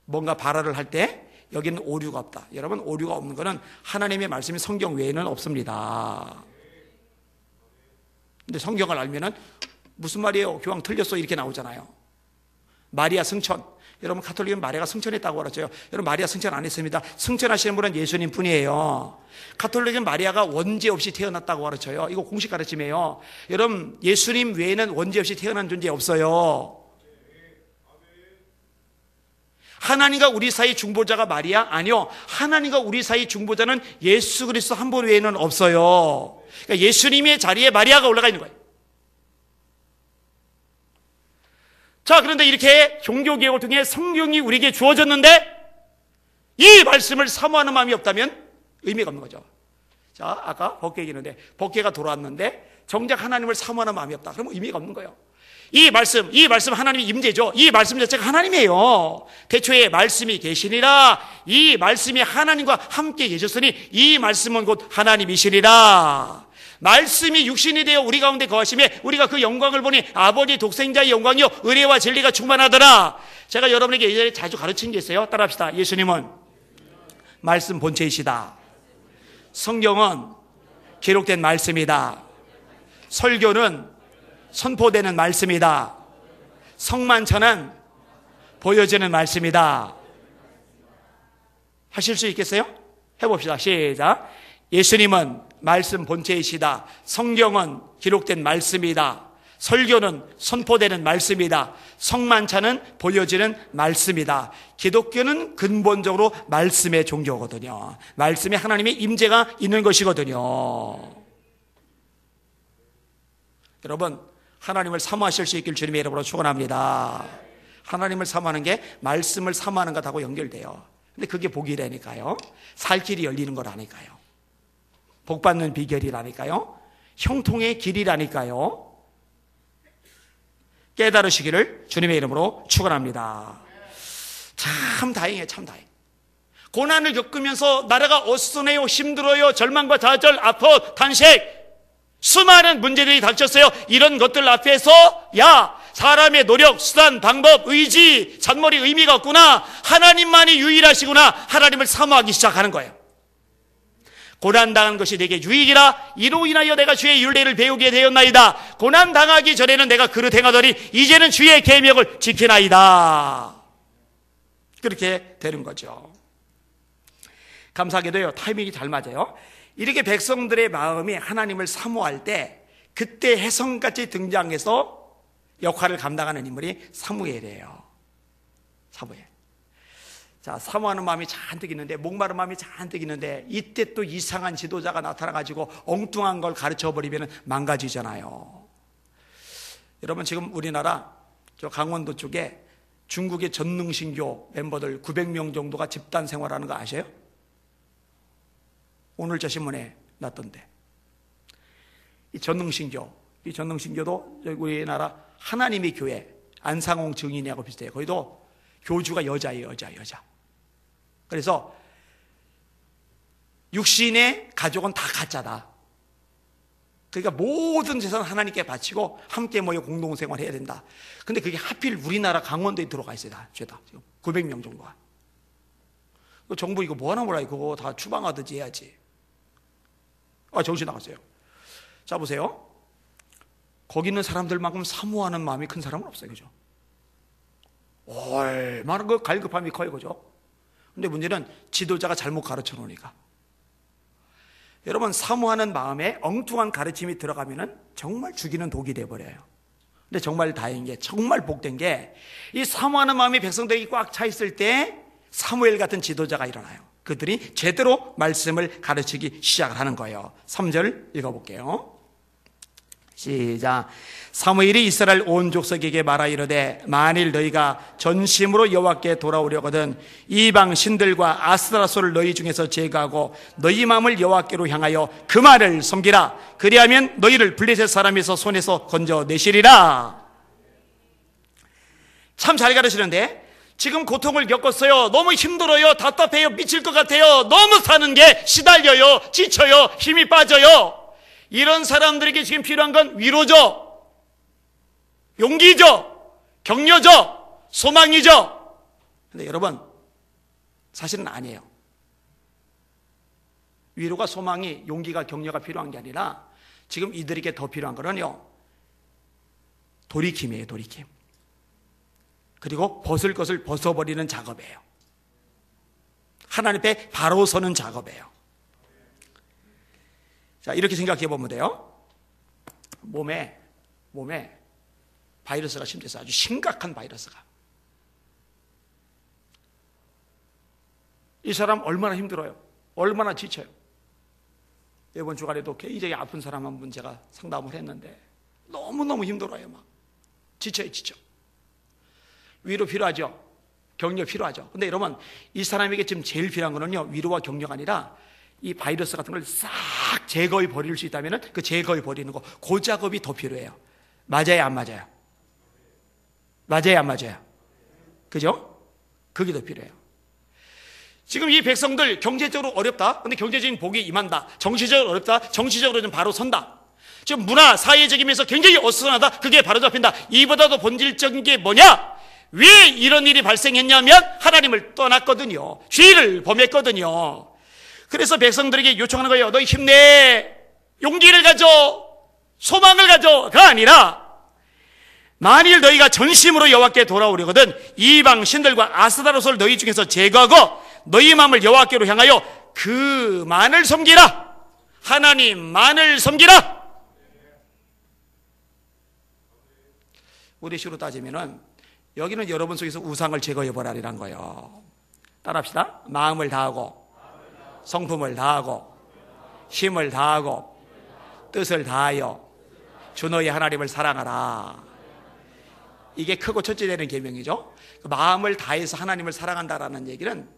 뭔가 발언을 할 때 여기는 오류가 없다. 여러분, 오류가 없는 것은 하나님의 말씀이 성경 외에는 없습니다. 근데 성경을 알면은 무슨 말이에요? 교황 틀렸어 이렇게 나오잖아요. 마리아 승천, 여러분 가톨릭은 마리아가 승천했다고 그러죠. 여러분 마리아 승천 안 했습니다. 승천하시는 분은 예수님 뿐이에요. 가톨릭은 마리아가 원죄 없이 태어났다고 가르쳐요. 이거 공식 가르침이에요. 여러분 예수님 외에는 원죄 없이 태어난 존재 없어요. 하나님과 우리 사이 중보자가 마리아? 아니요. 하나님과 우리 사이 중보자는 예수 그리스도 한 분 외에는 없어요. 그러니까 예수님의 자리에 마리아가 올라가 있는 거예요. 자, 그런데 이렇게 종교개혁을 통해 성경이 우리에게 주어졌는데 이 말씀을 사모하는 마음이 없다면 의미가 없는 거죠. 자, 아까 법궤 얘기했는데 법궤가 돌아왔는데 정작 하나님을 사모하는 마음이 없다. 그러면 의미가 없는 거예요. 이 말씀 하나님의 임재죠. 이 말씀 자체가 하나님이에요. 태초에 말씀이 계시니라. 이 말씀이 하나님과 함께 계셨으니 이 말씀은 곧 하나님이시니라. 말씀이 육신이 되어 우리 가운데 거하심에 우리가 그 영광을 보니 아버지 독생자의 영광이요 의뢰와 진리가 충만하더라. 제가 여러분에게 예전에 자주 가르친 게 있어요. 따라합시다. 예수님은 말씀 본체이시다. 성경은 기록된 말씀이다. 설교는 선포되는 말씀이다. 성만찬은 보여지는 말씀이다. 하실 수 있겠어요? 해봅시다. 시작. 예수님은 말씀 본체이시다. 성경은 기록된 말씀이다. 설교는 선포되는 말씀이다. 성만찬은 보여지는 말씀이다. 기독교는 근본적으로 말씀의 종교거든요. 말씀에 하나님의 임재가 있는 것이거든요. 여러분, 하나님을 사모하실 수 있길 주님의 이름으로 축원합니다. 하나님을 사모하는 게 말씀을 사모하는 것하고 연결돼요. 근데 그게 복이라니까요. 살 길이 열리는 거라니까요. 복 받는 비결이라니까요. 형통의 길이라니까요. 깨달으시기를 주님의 이름으로 축원합니다. 참 다행이에요. 참 다행. 고난을 겪으면서 나라가 어수선해요. 힘들어요. 절망과 좌절, 아파, 탄식, 수많은 문제들이 닥쳤어요. 이런 것들 앞에서 야, 사람의 노력, 수단, 방법, 의지, 잔머리 의미가 없구나. 하나님만이 유일하시구나. 하나님을 사모하기 시작하는 거예요. 고난당한 것이 내게 유익이라. 이로 인하여 내가 주의 율례를 배우게 되었나이다. 고난당하기 전에는 내가 그릇 행하더니 이제는 주의 계명을 지키나이다. 그렇게 되는 거죠. 감사하게도요, 타이밍이 잘 맞아요. 이렇게 백성들의 마음이 하나님을 사모할 때 그때 혜성같이 등장해서 역할을 감당하는 인물이 사무엘이에요. 사무엘. 자, 사모하는 마음이 잔뜩 있는데, 목마른 마음이 잔뜩 있는데, 이때 또 이상한 지도자가 나타나가지고 엉뚱한 걸 가르쳐버리면 망가지잖아요. 여러분, 지금 우리나라 저 강원도 쪽에 중국의 전능신교 멤버들 900명 정도가 집단 생활하는 거 아세요? 오늘 저 신문에 났던데. 이 전능신교도 우리나라 하나님의 교회, 안상홍 증인이하고 비슷해요. 거기도 교주가 여자예요, 여자. 그래서 육신의 가족은 다 가짜다. 그러니까 모든 재산을 하나님께 바치고 함께 모여 공동생활 해야 된다. 근데 그게 하필 우리나라 강원도에 들어가 있어요. 다 죄다. 지금 900명 정도가. 정부 이거 뭐 하나 몰라요. 그거 다 추방하듯이 해야지. 정신 나갔어요. 자, 보세요. 거기 있는 사람들만큼 사모하는 마음이 큰 사람은 없어요. 그죠? 얼마나 그 갈급함이 커요. 그죠? 근데 문제는 지도자가 잘못 가르쳐 놓으니까. 여러분, 사모하는 마음에 엉뚱한 가르침이 들어가면은 정말 죽이는 독이 돼버려요. 근데 정말 다행인 게, 정말 복된 게, 이 사모하는 마음이 백성들에게 꽉 차 있을 때 사무엘 같은 지도자가 일어나요. 그들이 제대로 말씀을 가르치기 시작을 하는 거예요. 3절 읽어볼게요. 시작. 사무엘이 이스라엘 온 족속에게 말하 이르되 만일 너희가 전심으로 여호와께 돌아오려거든 이방 신들과 아스타라소를 너희 중에서 제거하고 너희 마음을 여호와께로 향하여 그 말을 섬기라. 그리하면 너희를 블레셋 사람에서 손에서 건져내시리라. 참 잘 가르치는데, 지금 고통을 겪었어요. 너무 힘들어요. 답답해요. 미칠 것 같아요. 너무 사는 게 시달려요. 지쳐요. 힘이 빠져요. 이런 사람들에게 지금 필요한 건 위로죠, 용기죠, 격려죠, 소망이죠. 근데 여러분, 사실은 아니에요. 위로가, 소망이, 용기가, 격려가 필요한 게 아니라 지금 이들에게 더 필요한 거는요, 돌이킴이에요. 돌이킴. 그리고 벗을 것을 벗어버리는 작업이에요. 하나님 앞에 바로 서는 작업이에요. 자, 이렇게 생각해 보면 돼요. 몸에 바이러스가 침투해서 아주 심각한 바이러스가. 이 사람 얼마나 힘들어요. 얼마나 지쳐요. 이번 주간에도 굉장히 아픈 사람 한 분 제가 상담을 했는데 너무너무 힘들어요. 막 지쳐요. 위로 필요하죠. 격려 필요하죠. 근데 여러분, 이 사람에게 지금 제일 필요한 거는요, 위로와 격려가 아니라 이 바이러스 같은 걸 싹 제거해 버릴 수 있다면 그 제거해 버리는 거, 그 작업이 더 필요해요. 맞아요, 안 맞아요? 맞아요, 안 맞아요? 그죠? 그게 더 필요해요. 지금 이 백성들 경제적으로 어렵다. 근데 경제적인 복이 임한다. 정치적으로 어렵다. 정치적으로는 바로 선다. 지금 문화, 사회적이면서 굉장히 어수선하다. 그게 바로 잡힌다. 이보다도 본질적인 게 뭐냐? 왜 이런 일이 발생했냐면 하나님을 떠났거든요. 죄를 범했거든요. 그래서 백성들에게 요청하는 거예요. 너희 힘내, 용기를 가져, 소망을 가져가 아니라 만일 너희가 전심으로 여호와께 돌아오려거든 이방 신들과 아스타로스를 너희 중에서 제거하고 너희 마음을 여호와께로 향하여 그만을 섬기라. 하나님만을 섬기라. 우리 식으로 따지면은 여기는 여러분 속에서 우상을 제거해버리라는 거예요. 따라합시다. 마음을 다하고 성품을 다하고 힘을 다하고 뜻을 다하여 주 너희 하나님을 사랑하라. 이게 크고 첫째 되는 계명이죠. 마음을 다해서 하나님을 사랑한다라는 얘기는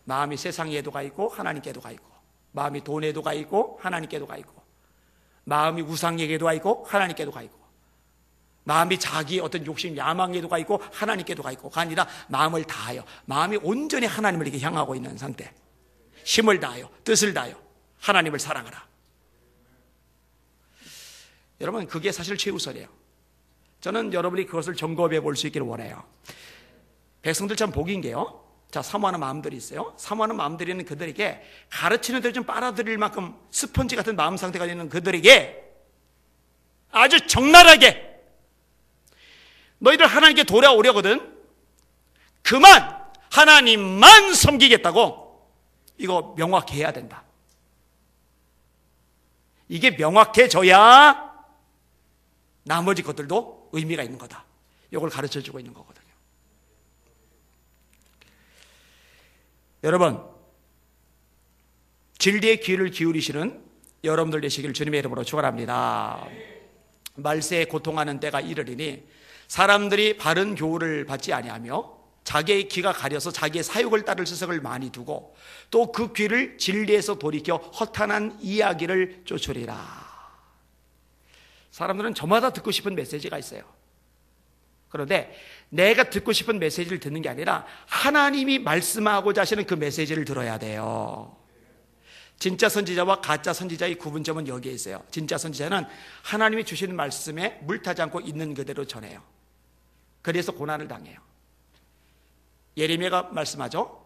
마음이 세상의 애도가 있고 하나님께 애도가 있고, 마음이 돈의 애도가 있고 하나님께 애도가 있고, 마음이 우상의 애도가 있고 하나님께 애도가 있고, 마음이 자기 어떤 욕심 야망의 애도가 있고 하나님께 애도가 있고가 아니라 마음을 다하여, 마음이 온전히 하나님을 이렇게 향하고 있는 상태, 힘을 다하여 뜻을 다하여 하나님을 사랑하라. 여러분, 그게 사실 최우선이에요. 저는 여러분이 그것을 점검해 볼 수 있기를 원해요. 백성들 참 복인 게요, 자, 사모하는 마음들이 있어요. 사모하는 마음들이는 그들에게 가르치는 대로 좀 빨아들일 만큼 스펀지 같은 마음 상태가 있는 그들에게 아주 적나라하게 너희들 하나님께 돌아오려거든 그만 하나님만 섬기겠다고, 이거 명확해야 된다. 이게 명확해져야 나머지 것들도 의미가 있는 거다. 이걸 가르쳐주고 있는 거거든요. 여러분, 진리의 귀를 기울이시는 여러분들 되시길 주님의 이름으로 축원합니다. 말세에 고통하는 때가 이르리니 사람들이 바른 교훈을 받지 아니하며 자기의 귀가 가려서 자기의 사욕을 따를 스석을 많이 두고 또 그 귀를 진리에서 돌이켜 허탄한 이야기를 쫓으리라. 사람들은 저마다 듣고 싶은 메시지가 있어요. 그런데 내가 듣고 싶은 메시지를 듣는 게 아니라 하나님이 말씀하고자 하시는 그 메시지를 들어야 돼요. 진짜 선지자와 가짜 선지자의 구분점은 여기에 있어요. 진짜 선지자는 하나님이 주시는 말씀에 물타지 않고 있는 그대로 전해요. 그래서 고난을 당해요. 예레미야가 말씀하죠.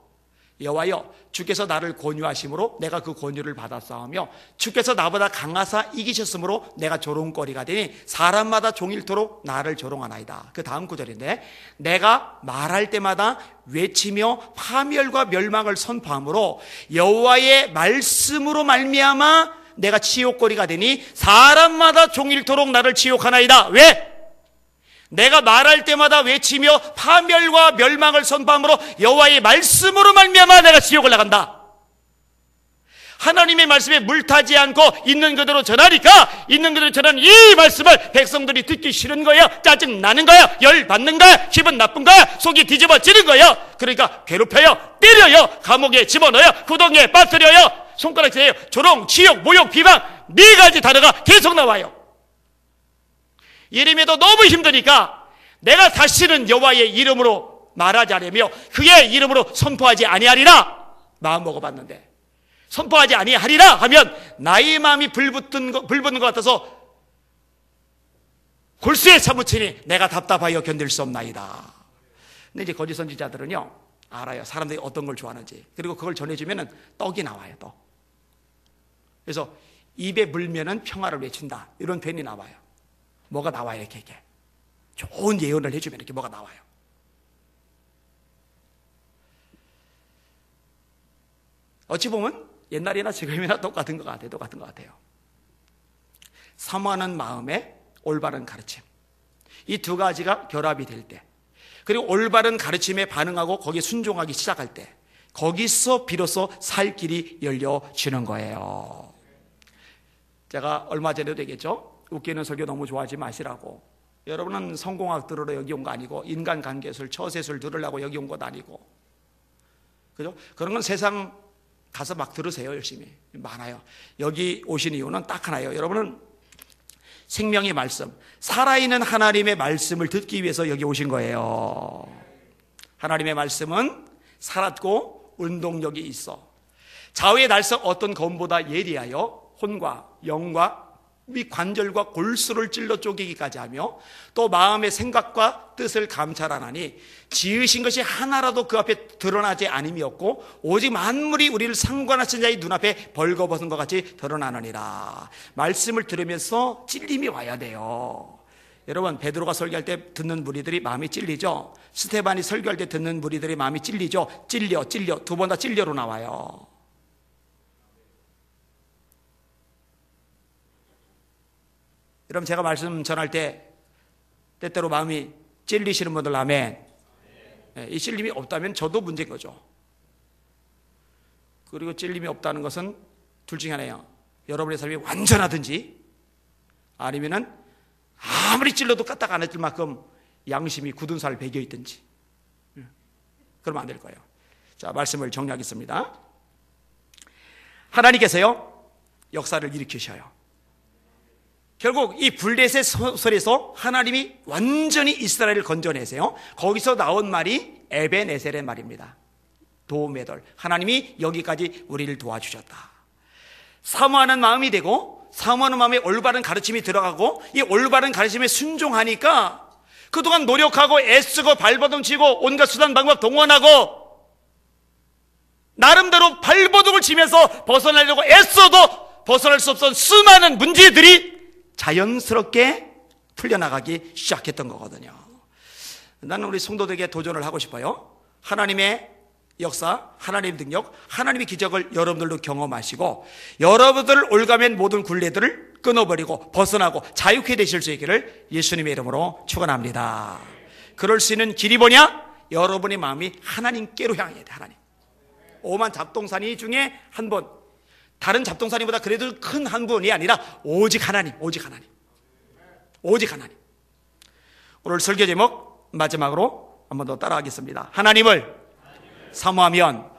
여호와여, 주께서 나를 권유하심으로 내가 그 권유를 받았사오며 주께서 나보다 강하사 이기셨으므로 내가 조롱거리가 되니 사람마다 종일토록 나를 조롱하나이다. 그 다음 구절인데, 내가 말할 때마다 외치며 파멸과 멸망을 선포함으로 여호와의 말씀으로 말미암아 내가 치욕거리가 되니 사람마다 종일토록 나를 치욕하나이다. 왜? 내가 말할 때마다 외치며 파멸과 멸망을 선포함으로 여호와의 말씀으로 말미암아 내가 지옥을 나간다. 하나님의 말씀에 물타지 않고 있는 그대로 전하니까 있는 그대로 전하는 이 말씀을 백성들이 듣기 싫은 거예요. 짜증 나는 거야. 열 받는 거야. 기분 나쁜 거야. 속이 뒤집어지는 거예요. 그러니까 괴롭혀요, 때려요, 감옥에 집어넣어요, 구덩이에 빠뜨려요, 손가락 대요, 조롱, 치욕, 모욕, 비방, 네 가지 단어가 계속 나와요. 예레미야도 너무 힘드니까 내가 다시는 여호와의 이름으로 말하지 않으며 그의 이름으로 선포하지 아니하리라 마음 먹어봤는데, 선포하지 아니하리라 하면 나의 마음이 불붙는 것 같아서 골수에 사무치니 내가 답답하여 견딜 수 없나이다. 근데 이제 거짓 선지자들은요 알아요, 사람들이 어떤 걸 좋아하는지. 그리고 그걸 전해주면은 떡이 나와요, 떡. 그래서 입에 물면은 평화를 외친다, 이런 표현이 나와요. 뭐가 나와요, 이렇게 좋은 예언을 해주면 이렇게 뭐가 나와요. 어찌 보면 옛날이나 지금이나 똑같은 것 같아요. 사모하는 마음에 올바른 가르침, 이 두 가지가 결합이 될 때, 그리고 올바른 가르침에 반응하고 거기에 순종하기 시작할 때, 거기서 비로소 살 길이 열려지는 거예요. 제가 얼마 전에도 얘기했죠. 웃기는 설교 너무 좋아하지 마시라고. 여러분은 성공학 들으러 여기 온 거 아니고 인간관계술, 처세술 들으려고 여기 온 것도 아니고, 그죠? 그런 건 세상 가서 막 들으세요. 열심히. 많아요. 여기 오신 이유는 딱 하나예요. 여러분은 생명의 말씀, 살아있는 하나님의 말씀을 듣기 위해서 여기 오신 거예요. 하나님의 말씀은 살았고 운동력이 있어 좌우의 날석 어떤 검보다 예리하여 혼과 영과 및 관절과 골수를 찔러 쪼개기까지 하며 또 마음의 생각과 뜻을 감찰하나니 지으신 것이 하나라도 그 앞에 드러나지 않음이었고 오직 만물이 우리를 상관하신 자의 눈앞에 벌거벗은 것 같이 드러나느니라. 말씀을 들으면서 찔림이 와야 돼요. 여러분, 베드로가 설교할 때 듣는 무리들이 마음이 찔리죠. 스테반이 설교할 때 듣는 무리들이 마음이 찔리죠. 찔려 두 번 다 찔려로 나와요. 여러분, 제가 말씀 전할 때 때때로 마음이 찔리시는 분들 아멘. 이 찔림이 없다면 저도 문제인 거죠. 그리고 찔림이 없다는 것은 둘 중에 하나예요. 여러분의 삶이 완전하든지 아니면은 아무리 찔러도 까딱 안 해줄 만큼 양심이 굳은 살 배겨 있든지, 그러면 안 될 거예요. 자, 말씀을 정리하겠습니다. 하나님께서요, 역사를 일으키셔요. 결국 이 블레셋 소설에서 하나님이 완전히 이스라엘을 건져내세요. 거기서 나온 말이 에벤에셀의 말입니다. 도우메돌, 하나님이 여기까지 우리를 도와주셨다. 사모하는 마음이 되고, 사모하는 마음에 올바른 가르침이 들어가고, 이 올바른 가르침에 순종하니까 그동안 노력하고 애쓰고 발버둥 치고 온갖 수단 방법 동원하고 나름대로 발버둥을 치면서 벗어나려고 애써도 벗어날 수 없었던 수많은 문제들이 자연스럽게 풀려나가기 시작했던 거거든요. 나는 우리 성도들에게 도전을 하고 싶어요. 하나님의 역사, 하나님의 능력, 하나님의 기적을 여러분들도 경험하시고 여러분들 올가면 모든 굴레들을 끊어버리고 벗어나고 자유케 되실 수 있기를 예수님의 이름으로 축원합니다. 그럴 수 있는 길이 뭐냐? 여러분의 마음이 하나님께로 향해야 돼. 하나님. 오만 잡동사니 중에 한 분, 다른 잡동사니보다 그래도 큰 한 분이 아니라 오직 하나님, 오직 하나님, 오직 하나님. 오늘 설교 제목 마지막으로 한 번 더 따라하겠습니다. 하나님을 사모하면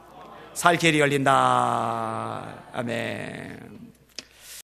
살 길이 열린다. 아멘.